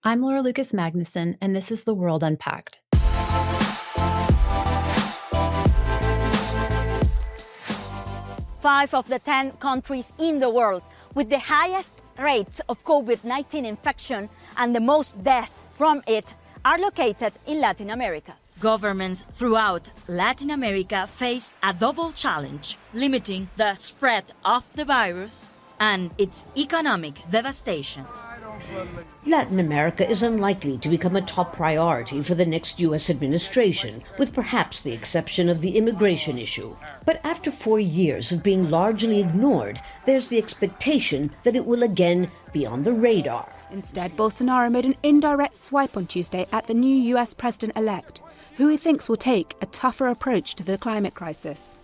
I'm Laura Lucas Magnuson, and this is The World Unpacked. Five of the 10 countries in the world with the highest rates of COVID-19 infection and the most deaths from it are located in Latin America. Governments throughout Latin America face a double challenge, limiting the spread of the virus and its economic devastation. Latin America is unlikely to become a top priority for the next U.S. administration, with perhaps the exception of the immigration issue. But after 4 years of being largely ignored, there's the expectation that it will again be on the radar. Instead, Bolsonaro made an indirect swipe on Tuesday at the new U.S. president-elect, who he thinks will take a tougher approach to the climate crisis.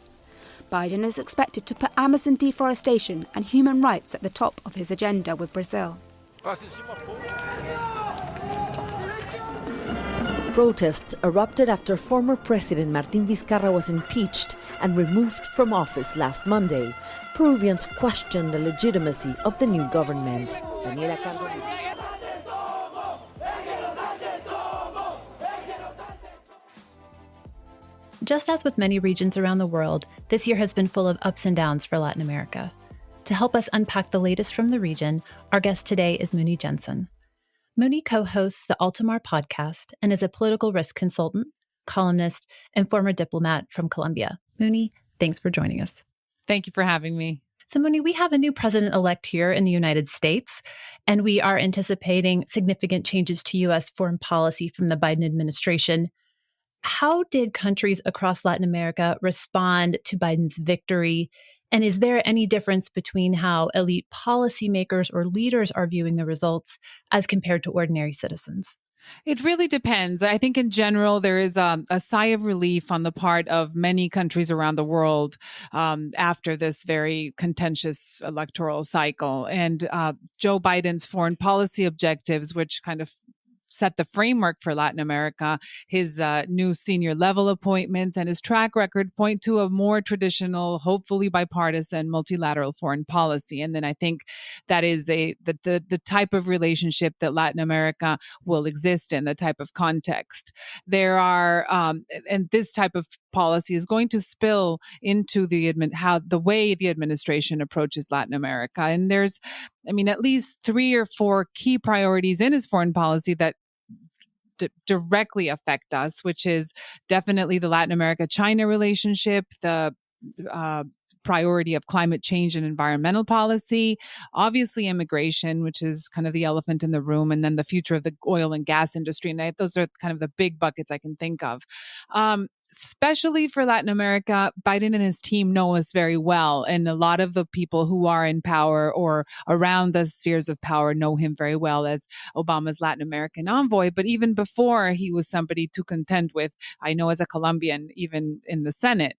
Biden is expected to put Amazon deforestation and human rights at the top of his agenda with Brazil. Protests erupted after former President Martín Vizcarra was impeached and removed from office last Monday. Peruvians questioned the legitimacy of the new government. Just as with many regions around the world, this year has been full of ups and downs for Latin America. To help us unpack the latest from the region, our guest today is Muni Jensen. Muni co-hosts the Altamar podcast and is a political risk consultant, columnist, and former diplomat from Colombia. Muni, thanks for joining us. Thank you for having me. So Muni, we have a new president-elect here in the United States, and we are anticipating significant changes to U.S. foreign policy from the Biden administration. How did countries across Latin America respond to Biden's victory? And is there any difference between how elite policymakers or leaders are viewing the results as compared to ordinary citizens? It really depends. I think in general, there is a sigh of relief on the part of many countries around the world after this very contentious electoral cycle. And Joe Biden's foreign policy objectives, which kind of set the framework for Latin America, his new senior level appointments and his track record point to a more traditional, hopefully bipartisan, multilateral foreign policy. And then I think that is the type of relationship that Latin America will exist in, the type of context. There are, and this type of policy is going to spill into the way the administration approaches Latin America. And there's, at least 3 or 4 key priorities in his foreign policy that directly affect us, which is definitely the Latin America-China relationship, the priority of climate change and environmental policy, obviously immigration, which is kind of the elephant in the room, and then the future of the oil and gas industry. And those are kind of the big buckets I can think of. Especially for Latin America, Biden and his team know us very well. And a lot of the people who are in power or around the spheres of power know him very well as Obama's Latin American envoy. But even before, he was somebody to contend with, I know as a Colombian, even in the Senate.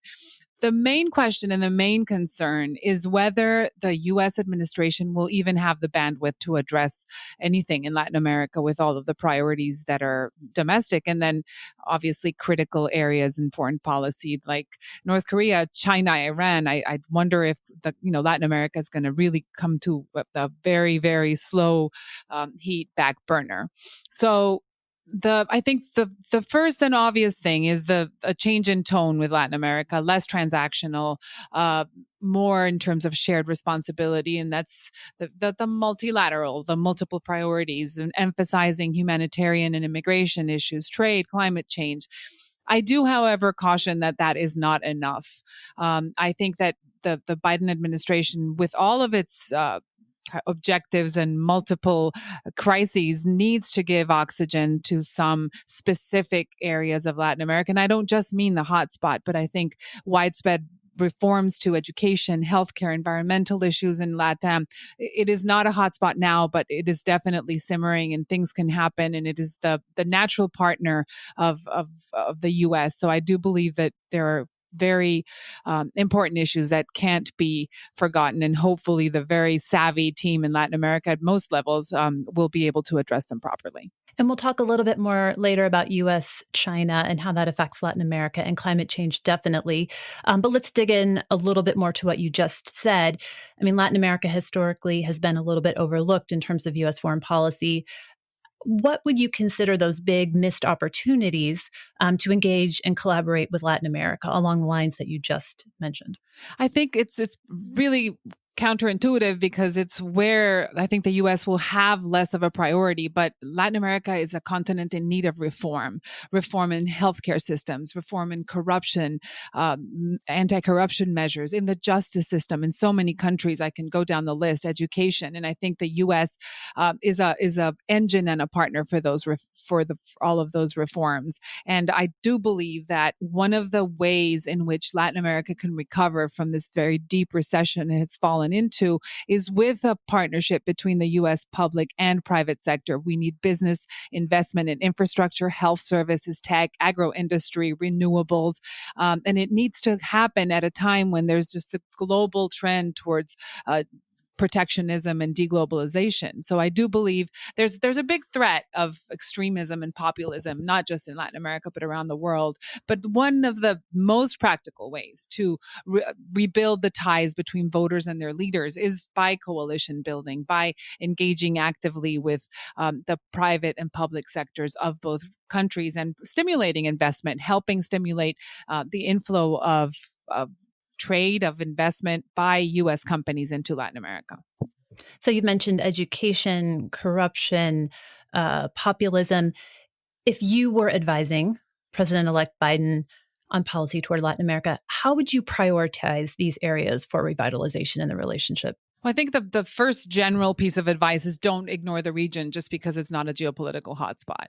The main question and the main concern is whether the U.S. administration will even have the bandwidth to address anything in Latin America with all of the priorities that are domestic, and then obviously critical areas in foreign policy like North Korea, China, Iran. I wonder if Latin America is going to really come to a very, very slow heat back burner. So I think the first and obvious thing is a change in tone with Latin America, less transactional, more in terms of shared responsibility. And that's the multilateral, the multiple priorities, and emphasizing humanitarian and immigration issues, trade, climate change. I do, however, caution that is not enough. I think that the Biden administration, with all of its objectives and multiple crises, needs to give oxygen to some specific areas of Latin America. And I don't just mean the hotspot, but I think widespread reforms to education, healthcare, environmental issues in LATAM. It is not a hotspot now, but it is definitely simmering and things can happen. And it is the natural partner of the U.S. So I do believe that there are very important issues that can't be forgotten. And hopefully the very savvy team in Latin America at most levels will be able to address them properly. And we'll talk a little bit more later about U.S. China and how that affects Latin America and climate change, definitely. But let's dig in a little bit more to what you just said. Latin America historically has been a little bit overlooked in terms of U.S. foreign policy. What would you consider those big missed opportunities to engage and collaborate with Latin America along the lines that you just mentioned? I think it's really counterintuitive because it's where I think the U.S. will have less of a priority. But Latin America is a continent in need of reform in healthcare systems, reform in corruption, anti-corruption measures, in the justice system. In so many countries, I can go down the list, education. And I think the U.S. Is a engine and a partner for those for all of those reforms. And I do believe that one of the ways in which Latin America can recover from this very deep recession it's fallen into is with a partnership between the U.S. public and private sector. We need business investment in infrastructure, health services, tech, agro-industry, renewables. And it needs to happen at a time when there's just a global trend towards protectionism and deglobalization. So I do believe there's a big threat of extremism and populism, not just in Latin America, but around the world. But one of the most practical ways to rebuild the ties between voters and their leaders is by coalition building, by engaging actively with the private and public sectors of both countries and stimulating investment, helping stimulate the inflow of trade, of investment by U.S. companies into Latin America. So you mentioned education, corruption, populism. If you were advising President-elect Biden on policy toward Latin America, how would you prioritize these areas for revitalization in the relationship? Well, I think the first general piece of advice is don't ignore the region just because it's not a geopolitical hotspot.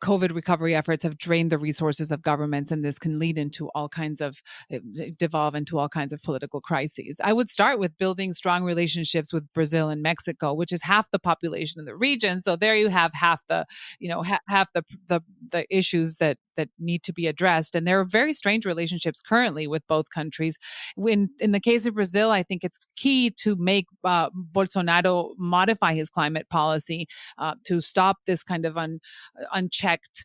COVID recovery efforts have drained the resources of governments, and this can lead into devolve into all kinds of political crises. I would start with building strong relationships with Brazil and Mexico, which is half the population of the region. So there you have half the issues that need to be addressed. And there are very strange relationships currently with both countries. In the case of Brazil, I think it's key to make Bolsonaro modify his climate policy to stop this kind of unchecked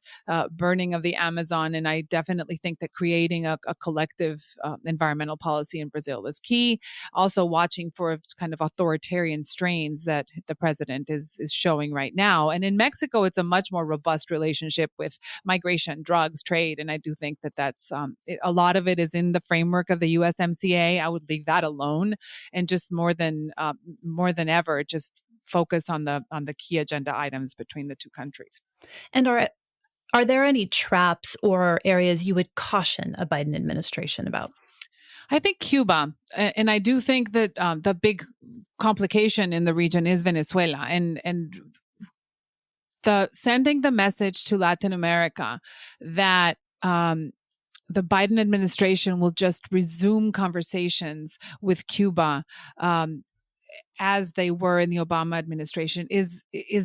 burning of the Amazon. And I definitely think that creating a collective environmental policy in Brazil is key. Also watching for kind of authoritarian strains that the president is showing right now. And in Mexico, it's a much more robust relationship with migration, drugs, trade. And I do think that that's a lot of it is in the framework of the USMCA. I would leave that alone and just more than ever, just focus on the key agenda items between the two countries. And are there any traps or areas you would caution a Biden administration about? I think Cuba, and I do think that the big complication in the region is Venezuela, and sending the message to Latin America that the Biden administration will just resume conversations with Cuba as they were in the Obama administration is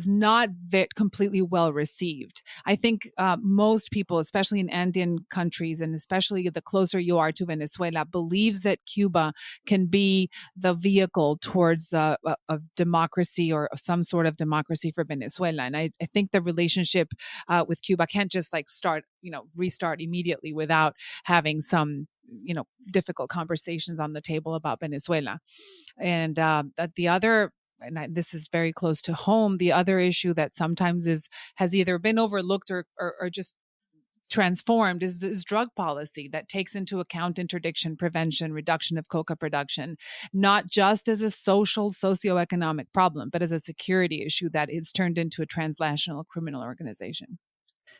not completely well received. I think most people, especially in Andean countries, and especially the closer you are to Venezuela, believes that Cuba can be the vehicle towards a democracy or some sort of democracy for Venezuela. And I think the relationship with Cuba can't just restart immediately without having some difficult conversations on the table about Venezuela. And the other, and this is very close to home, the other issue that sometimes has either been overlooked or just transformed is drug policy that takes into account interdiction prevention, reduction of coca production, not just as a socioeconomic problem, but as a security issue that is turned into a transnational criminal organization.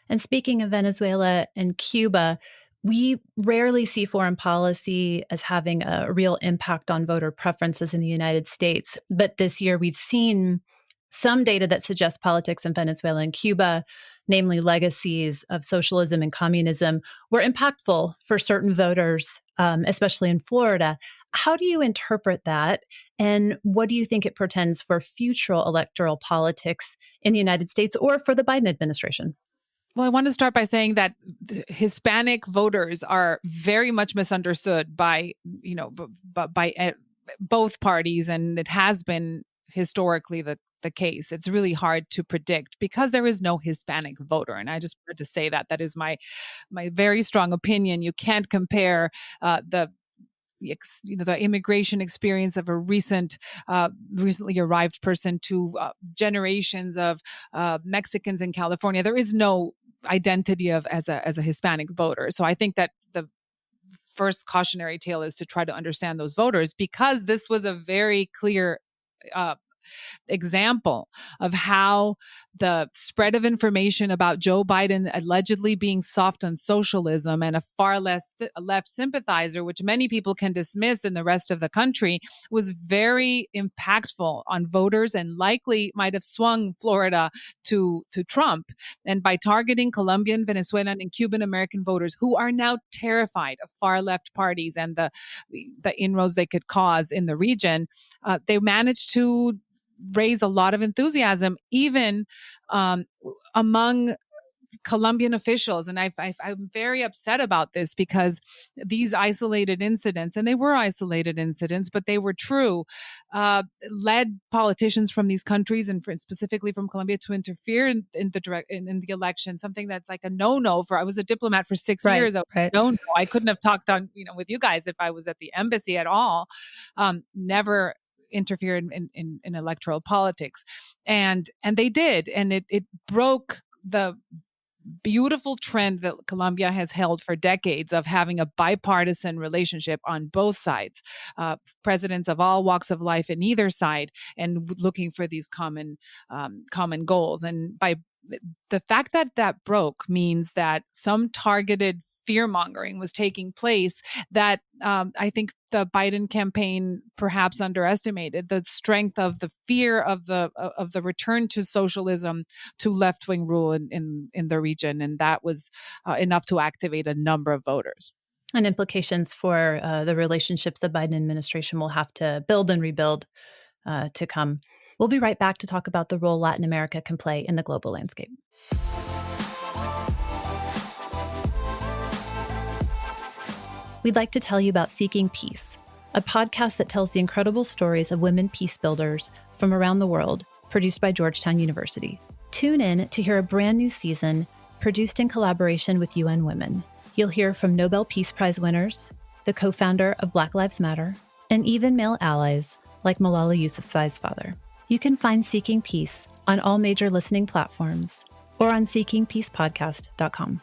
And speaking of Venezuela and Cuba, we rarely see foreign policy as having a real impact on voter preferences in the United States. But this year, we've seen some data that suggests politics in Venezuela and Cuba, namely legacies of socialism and communism, were impactful for certain voters, especially in Florida. How do you interpret that? And what do you think it portends for future electoral politics in the United States or for the Biden administration? Well, I want to start by saying that Hispanic voters are very much misunderstood by both parties, and it has been historically the case. It's really hard to predict because there is no Hispanic voter, and I just wanted to say that is my very strong opinion. You can't compare the the immigration experience of a recently arrived person to generations of Mexicans in California. There is no identity of as a Hispanic voter. So I think that the first cautionary tale is to try to understand those voters, because this was a very clear example of how the spread of information about Joe Biden allegedly being soft on socialism and a far less left sympathizer, which many people can dismiss in the rest of the country, was very impactful on voters and likely might have swung Florida to Trump. And by targeting Colombian, Venezuelan, and Cuban American voters who are now terrified of far left parties and the inroads they could cause in the region, they managed to raise a lot of enthusiasm, even among Colombian officials. And I'm very upset about this, because these isolated incidents, and they were isolated incidents, but they were true, led politicians from these countries, and specifically from Colombia, to interfere in the election, something that's like a no-no. I was a diplomat for 6 years. No, I couldn't have talked on, with you guys if I was at the embassy at all. Never interfere in electoral politics. And they did. And it broke the beautiful trend that Colombia has held for decades of having a bipartisan relationship on both sides, presidents of all walks of life in either side, and looking for these common goals. And by the fact that broke means that some targeted fear-mongering was taking place that I think the Biden campaign perhaps underestimated the strength of the fear of the return to socialism, to left-wing rule in the region. And that was enough to activate a number of voters. And implications for the relationships the Biden administration will have to build and rebuild to come. We'll be right back to talk about the role Latin America can play in the global landscape. We'd like to tell you about Seeking Peace, a podcast that tells the incredible stories of women peace builders from around the world, produced by Georgetown University. Tune in to hear a brand new season produced in collaboration with UN Women. You'll hear from Nobel Peace Prize winners, the co-founder of Black Lives Matter, and even male allies like Malala Yousafzai's father. You can find Seeking Peace on all major listening platforms or on seekingpeacepodcast.com.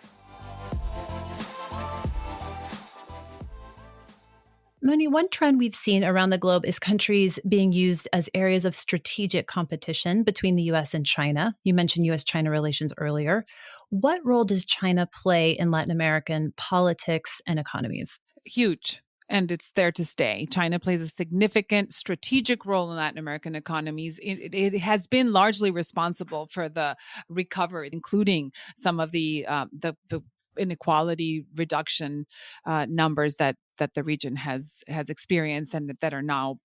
Muni, one trend we've seen around the globe is countries being used as areas of strategic competition between the U.S. and China. You mentioned U.S. China relations earlier. What role does China play in Latin American politics and economies? Huge. And it's there to stay. China plays a significant strategic role in Latin American economies. It has been largely responsible for the recovery, including some of the inequality reduction numbers that the region has experienced, and that are now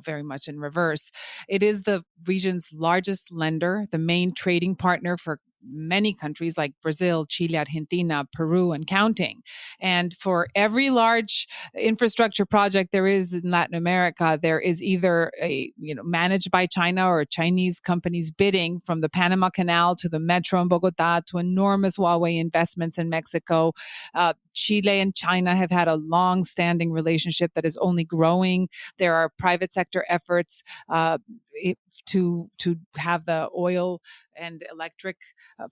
very much in reverse. It is the region's largest lender, the main trading partner for many countries like Brazil, Chile, Argentina, Peru, and counting. And for every large infrastructure project there is in Latin America, there is either managed by China or Chinese companies bidding, from the Panama Canal to the metro in Bogota to enormous Huawei investments in Mexico. Chile and China have had a long-standing relationship that is only growing. There are private sector efforts to have the oil and electric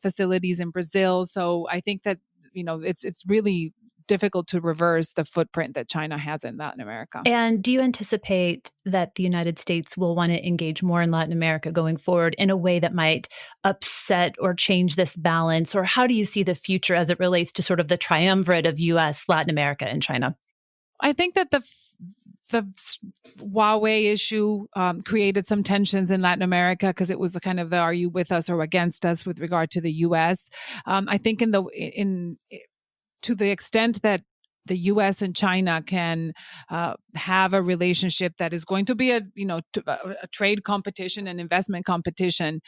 facilities in Brazil. So I think that it's really difficult to reverse the footprint that China has in Latin America. And do you anticipate that the United States will want to engage more in Latin America going forward in a way that might upset or change this balance? Or how do you see the future as it relates to sort of the triumvirate of U.S., Latin America, and China? I think that the Huawei issue created some tensions in Latin America, because it was the kind of the are you with us or against us with regard to the U.S. I think to the extent that the U.S. and China can have a relationship that is going to be a trade competition and investment competition,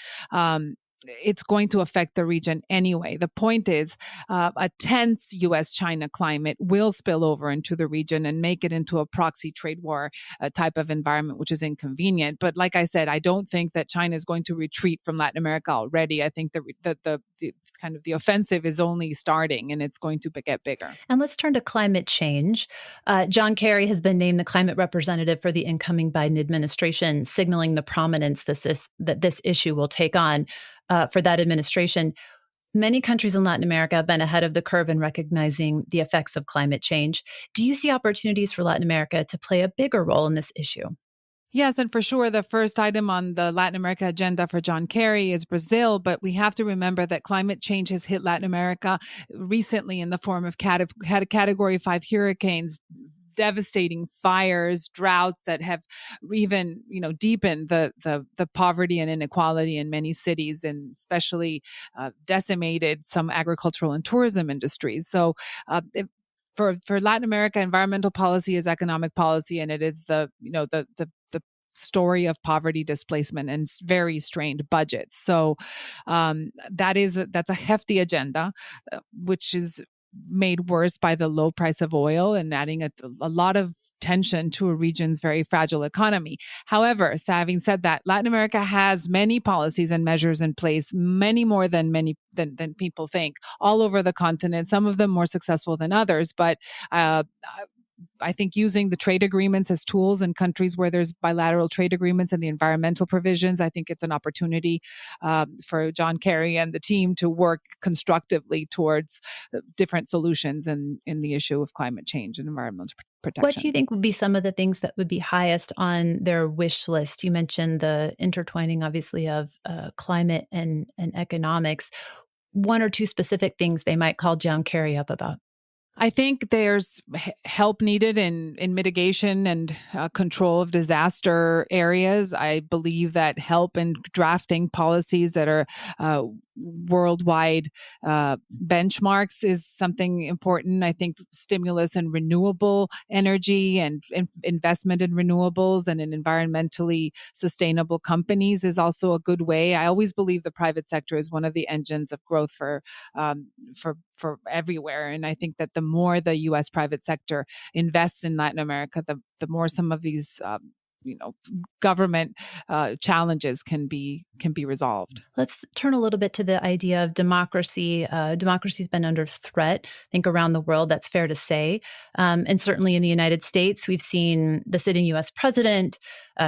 it's going to affect the region anyway. The point is, a tense U.S. China climate will spill over into the region and make it into a proxy trade war type of environment, which is inconvenient. But like I said, I don't think that China is going to retreat from Latin America already. I think the kind of the offensive is only starting, and it's going to get bigger. And let's turn to climate change. John Kerry has been named the climate representative for the incoming Biden administration, signaling the prominence that this issue will take on for that administration. Many countries in Latin America have been ahead of the curve in recognizing the effects of climate change. Do you see opportunities for Latin America to play a bigger role in this issue? Yes, and for sure, the first item on the Latin America agenda for John Kerry is Brazil, but we have to remember that climate change has hit Latin America recently in the form of Category 5 hurricanes, devastating fires, droughts that have even, deepened the poverty and inequality in many cities, and especially decimated some agricultural and tourism industries. So, for Latin America, environmental policy is economic policy, and it is the story of poverty, displacement, and very strained budgets. So that's a hefty agenda, which is made worse by the low price of oil and adding a lot of tension to a region's very fragile economy. However, having said that, Latin America has many policies and measures in place, many more than people think, all over the continent, some of them more successful than others. But I think using the trade agreements as tools in countries where there's bilateral trade agreements and the environmental provisions, I think it's an opportunity for John Kerry and the team to work constructively towards different solutions in the issue of climate change and environmental protection. What do you think would be some of the things that would be highest on their wish list? You mentioned the intertwining, obviously, of climate and economics. One or two specific things they might call John Kerry up about. I think there's help needed in mitigation and control of disaster areas. I believe that help in drafting policies that are worldwide benchmarks is something important. I think stimulus in renewable energy and investment in renewables and in environmentally sustainable companies is also a good way. I always believe the private sector is one of the engines of growth for everywhere. And I think that the more the U.S. private sector invests in Latin America, the more some of these government challenges can be resolved. Let's turn a little bit to the idea of democracy. Democracy's been under threat, I think, around the world. That's fair to say. And certainly in the United States, we've seen the sitting U.S. president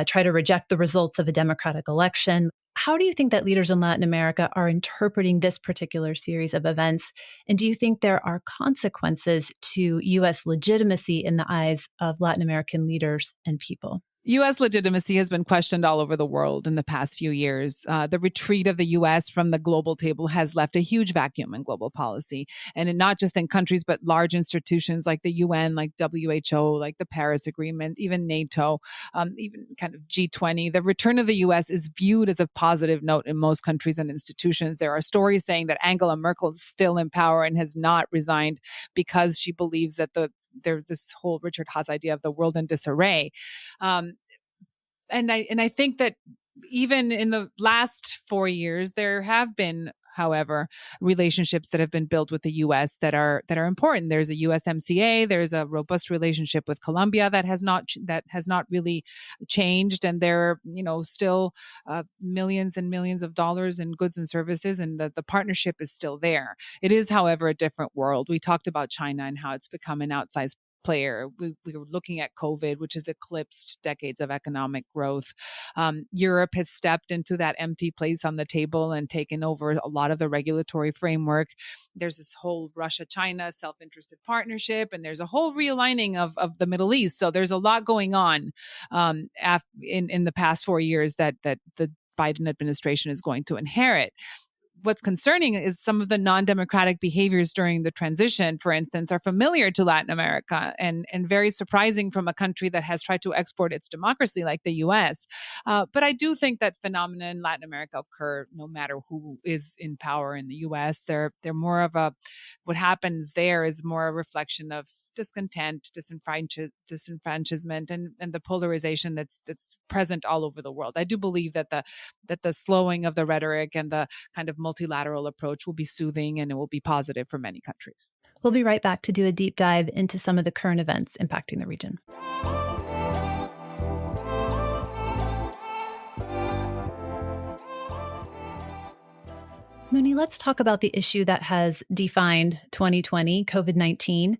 try to reject the results of a democratic election. How do you think that leaders in Latin America are interpreting this particular series of events? And do you think there are consequences to U.S. legitimacy in the eyes of Latin American leaders and people? U.S. legitimacy has been questioned all over the world in the past few years. The retreat of the U.S. from the global table has left a huge vacuum in global policy, and not just in countries, but large institutions like the UN, like WHO, like the Paris Agreement, even NATO, even kind of G20. The return of the U.S. is viewed as a positive note in most countries and institutions. There are stories saying that Angela Merkel is still in power and has not resigned because she believes that there's this whole Richard Haas idea of the world in disarray. And I think that even in the last 4 years, there have been, however, relationships that have been built with the U.S. that are important. There's a USMCA. There's a robust relationship with Colombia that has not really changed, and there are still millions and millions of dollars in goods and services, and the partnership is still there. It is, however, a different world. We talked about China and how it's become an outsized player. We were looking at COVID, which has eclipsed decades of economic growth. Europe has stepped into that empty place on the table and taken over a lot of the regulatory framework. There's this whole Russia-China self-interested partnership, and there's a whole realigning of the Middle East. So there's a lot going on in the past 4 years that the Biden administration is going to inherit. What's concerning is some of the non-democratic behaviors during the transition, for instance, are familiar to Latin America and very surprising from a country that has tried to export its democracy like the U.S. But I do think that phenomena in Latin America occur no matter who is in power in the U.S. They're more of what happens there is more a reflection of discontent, disenfranchisement, and the polarization that's present all over the world. I do believe that the slowing of the rhetoric and the kind of multilateral approach will be soothing, and it will be positive for many countries. We'll be right back to do a deep dive into some of the current events impacting the region. Muni, let's talk about the issue that has defined 2020, COVID-19.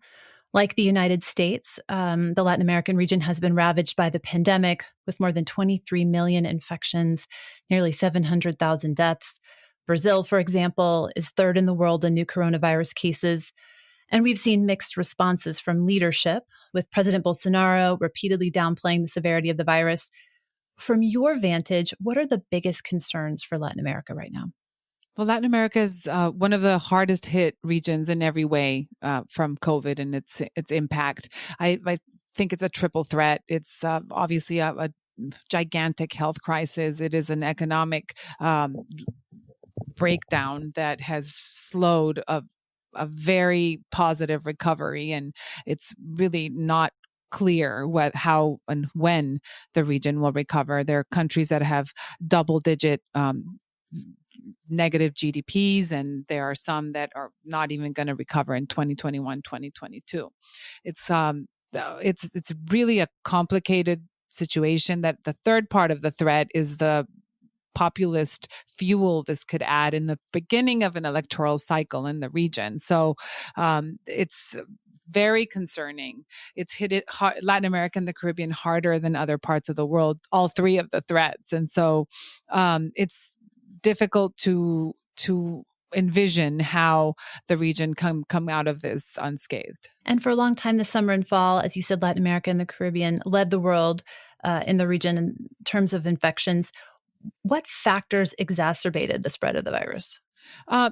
Like the United States, the Latin American region has been ravaged by the pandemic with more than 23 million infections, nearly 700,000 deaths. Brazil, for example, is third in the world in new coronavirus cases. And we've seen mixed responses from leadership, with President Bolsonaro repeatedly downplaying the severity of the virus. From your vantage, what are the biggest concerns for Latin America right now? Well, Latin America is one of the hardest hit regions in every way from COVID and its impact. I think it's a triple threat. It's obviously a gigantic health crisis. It is an economic breakdown that has slowed a very positive recovery, and it's really not clear how and when the region will recover. There are countries that have double-digit negative GDPs, and there are some that are not even going to recover in 2021, 2022. It's really a complicated situation. That the third part of the threat is the populist fuel this could add in the beginning of an electoral cycle in the region. So it's very concerning. It's hit Latin America and the Caribbean harder than other parts of the world, all three of the threats. And so it's difficult to envision how the region come out of this unscathed. And for a long time this summer and fall, as you said, Latin America and the Caribbean led the world in the region in terms of infections. What factors exacerbated the spread of the virus?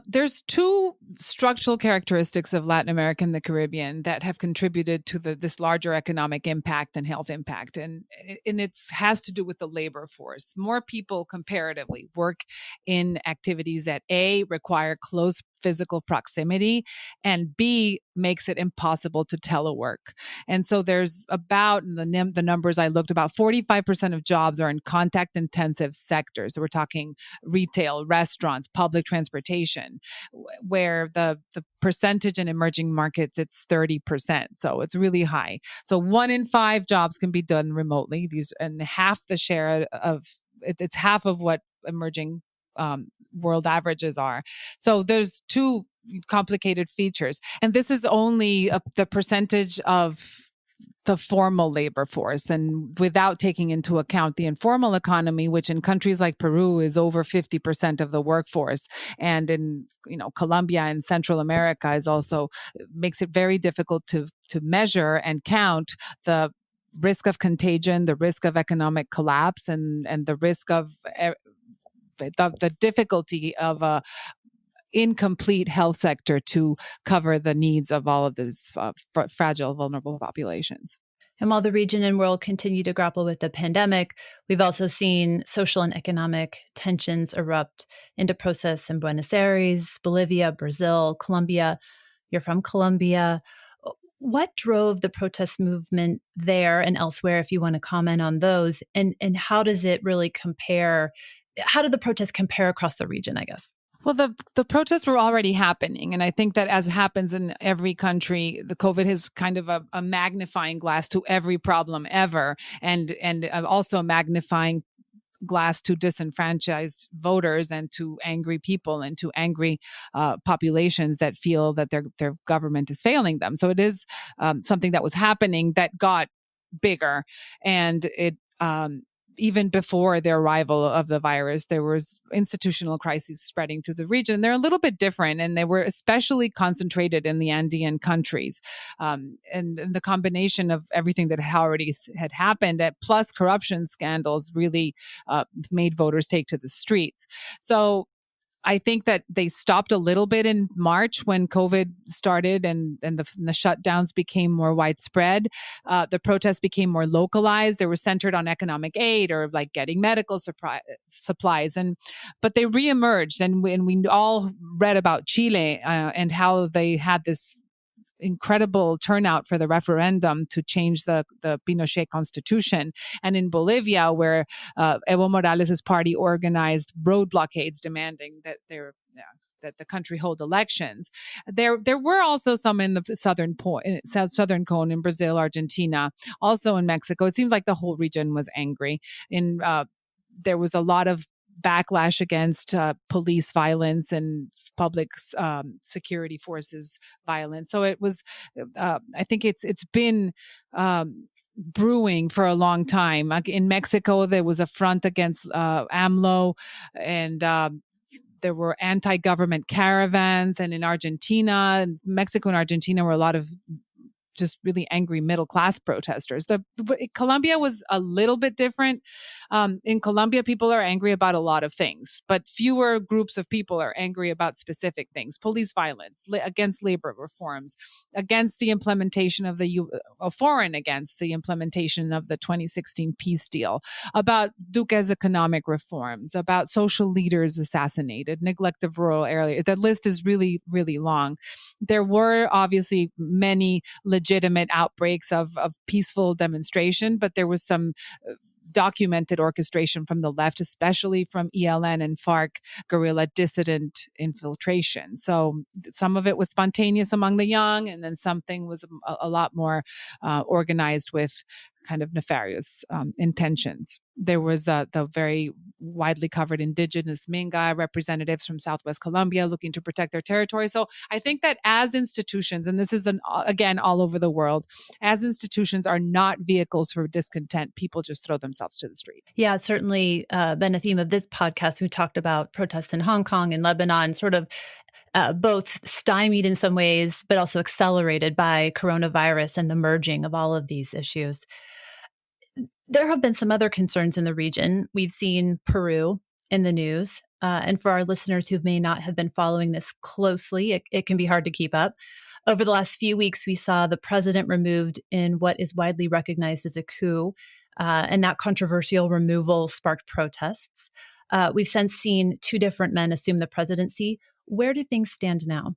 There's two structural characteristics of Latin America and the Caribbean that have contributed to this larger economic impact and health impact. And it has to do with the labor force. More people comparatively work in activities that A, require close physical proximity, and B, makes it impossible to telework. And so there's about, the numbers I looked, about 45% of jobs are in contact intensive sectors. So we're talking retail, restaurants, public transportation, where the percentage in emerging markets, it's 30%. So it's really high. So 1 in 5 jobs can be done remotely. And half the share of it's half of what emerging world averages are. So there's two complicated features. And this is only the percentage of the formal labor force, and without taking into account the informal economy, which in countries like Peru is over 50% of the workforce, and in Colombia and Central America is also makes it very difficult to measure and count the risk of contagion, the risk of economic collapse, and the risk of the difficulty of a incomplete health sector to cover the needs of all of these fragile, vulnerable populations. And while the region and world continue to grapple with the pandemic, we've also seen social and economic tensions erupt into protests in Buenos Aires, Bolivia, Brazil, Colombia. You're from Colombia. What drove the protest movement there and elsewhere, if you want to comment on those? And how does it really compare? How did the protests compare across the region, I guess? Well, the protests were already happening. And I think that, as happens in every country, the COVID is kind of a magnifying glass to every problem ever, and also a magnifying glass to disenfranchised voters and to angry people and to angry populations that feel that their government is failing them. So it is something that was happening that got bigger. And it even before the arrival of the virus, there was institutional crises spreading through the region. They're a little bit different, and they were especially concentrated in the Andean countries. And the combination of everything that had happened, plus corruption scandals, really made voters take to the streets. So I think that they stopped a little bit in March when COVID started and the shutdowns became more widespread. The protests became more localized. They were centered on economic aid or like getting medical supplies. But they reemerged, and we all read about Chile and how they had this incredible turnout for the referendum to change the Pinochet constitution. And in Bolivia, where Evo Morales' party organized road blockades demanding that that the country hold elections. There were also some in the southern cone in Brazil, Argentina, also in Mexico. It seemed like the whole region was angry. There was a lot of backlash against police violence and public security forces violence. So it was, I think it's been brewing for a long time. In Mexico, there was a front against AMLO, and there were anti-government caravans. And in Argentina, Mexico and Argentina were a lot of just really angry middle-class protesters. Colombia was a little bit different. In Colombia, people are angry about a lot of things, but fewer groups of people are angry about specific things. Police violence, against labor reforms, against the implementation of foreign against the implementation of the 2016 peace deal, about Duque's economic reforms, about social leaders assassinated, neglect of rural areas. The list is really, really long. There were obviously many legitimate outbreaks of peaceful demonstration, but there was some documented orchestration from the left, especially from ELN and FARC guerrilla dissident infiltration. So some of it was spontaneous among the young, and then something was a lot more organized with kind of nefarious intentions. There was the very widely covered indigenous Minga representatives from Southwest Colombia looking to protect their territory. So I think that as institutions, and this is again all over the world, as institutions are not vehicles for discontent, people just throw themselves to the street. Yeah, it's certainly been a theme of this podcast. We talked about protests in Hong Kong and Lebanon, sort of both stymied in some ways, but also accelerated by coronavirus and the merging of all of these issues. There have been some other concerns in the region. We've seen Peru in the news. And for our listeners who may not have been following this closely, it can be hard to keep up. Over the last few weeks, we saw the president removed in what is widely recognized as a coup, and that controversial removal sparked protests. We've since seen two different men assume the presidency. Where do things stand now?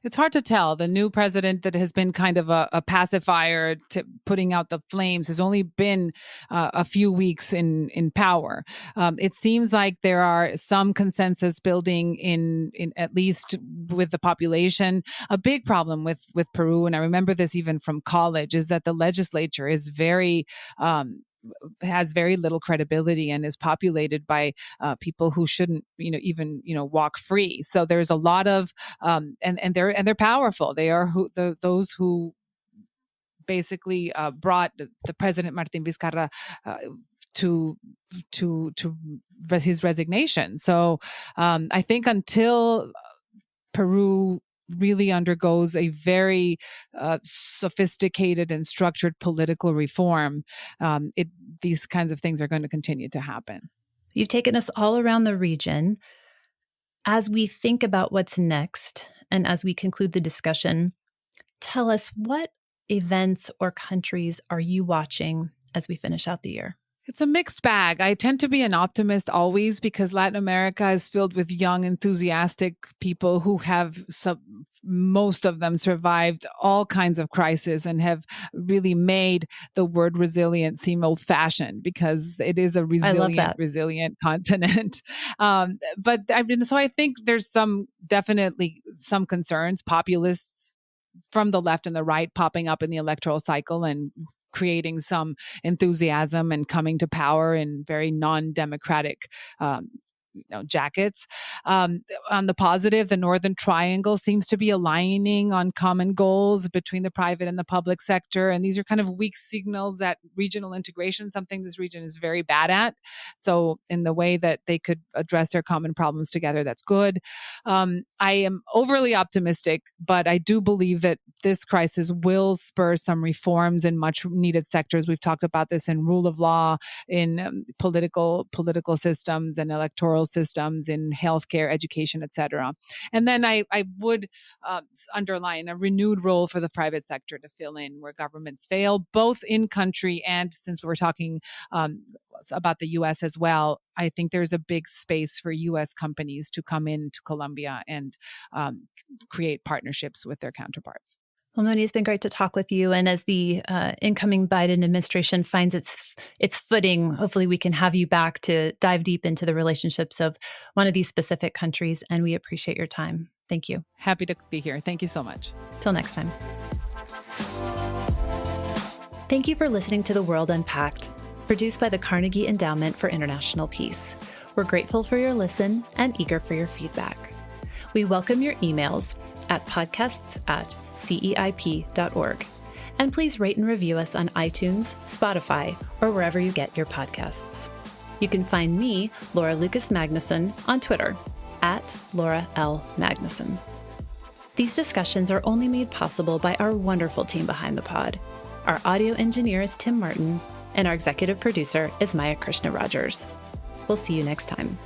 It's hard to tell. The new president that has been kind of a pacifier to putting out the flames has only been a few weeks in power. It seems like there are some consensus building in at least with the population. A big problem with Peru, and I remember this even from college, is that the legislature is has very little credibility and is populated by people who shouldn't, even walk free. So there's a lot of and they're powerful. They are those who basically brought the President Martin Vizcarra to his resignation. So I think until Peru really undergoes a very sophisticated and structured political reform, these kinds of things are going to continue to happen. You've taken us all around the region. As we think about what's next, and as we conclude the discussion, tell us, what events or countries are you watching as we finish out the year? It's a mixed bag. I tend to be an optimist always because Latin America is filled with young, enthusiastic people who have most of them survived all kinds of crises and have really made the word resilient seem old-fashioned because it is a resilient continent. So I think there's definitely some concerns, populists from the left and the right popping up in the electoral cycle and creating some enthusiasm and coming to power in very non-democratic jackets. On the positive, the Northern Triangle seems to be aligning on common goals between the private and the public sector. And these are kind of weak signals at regional integration, something this region is very bad at. So in the way that they could address their common problems together, that's good. I am overly optimistic, but I do believe that this crisis will spur some reforms in much needed sectors. We've talked about this in rule of law, in political systems and electoral systems, in healthcare, education, etc. And then I would underline a renewed role for the private sector to fill in where governments fail, both in country and, since we're talking about the U.S. as well, I think there's a big space for U.S. companies to come into Colombia and create partnerships with their counterparts. Well, Moni, it's been great to talk with you. And as the incoming Biden administration finds its footing, hopefully we can have you back to dive deep into the relationships of one of these specific countries. And we appreciate your time. Thank you. Happy to be here. Thank you so much. Till next time. Thank you for listening to The World Unpacked, produced by the Carnegie Endowment for International Peace. We're grateful for your listen and eager for your feedback. We welcome your emails at podcasts@ceip.org. And please rate and review us on iTunes, Spotify, or wherever you get your podcasts. You can find me, Laura Lucas Magnuson, on Twitter @Laura L. Magnuson. These discussions are only made possible by our wonderful team behind the pod. Our audio engineer is Tim Martin, and our executive producer is Maya Krishna Rogers. We'll see you next time.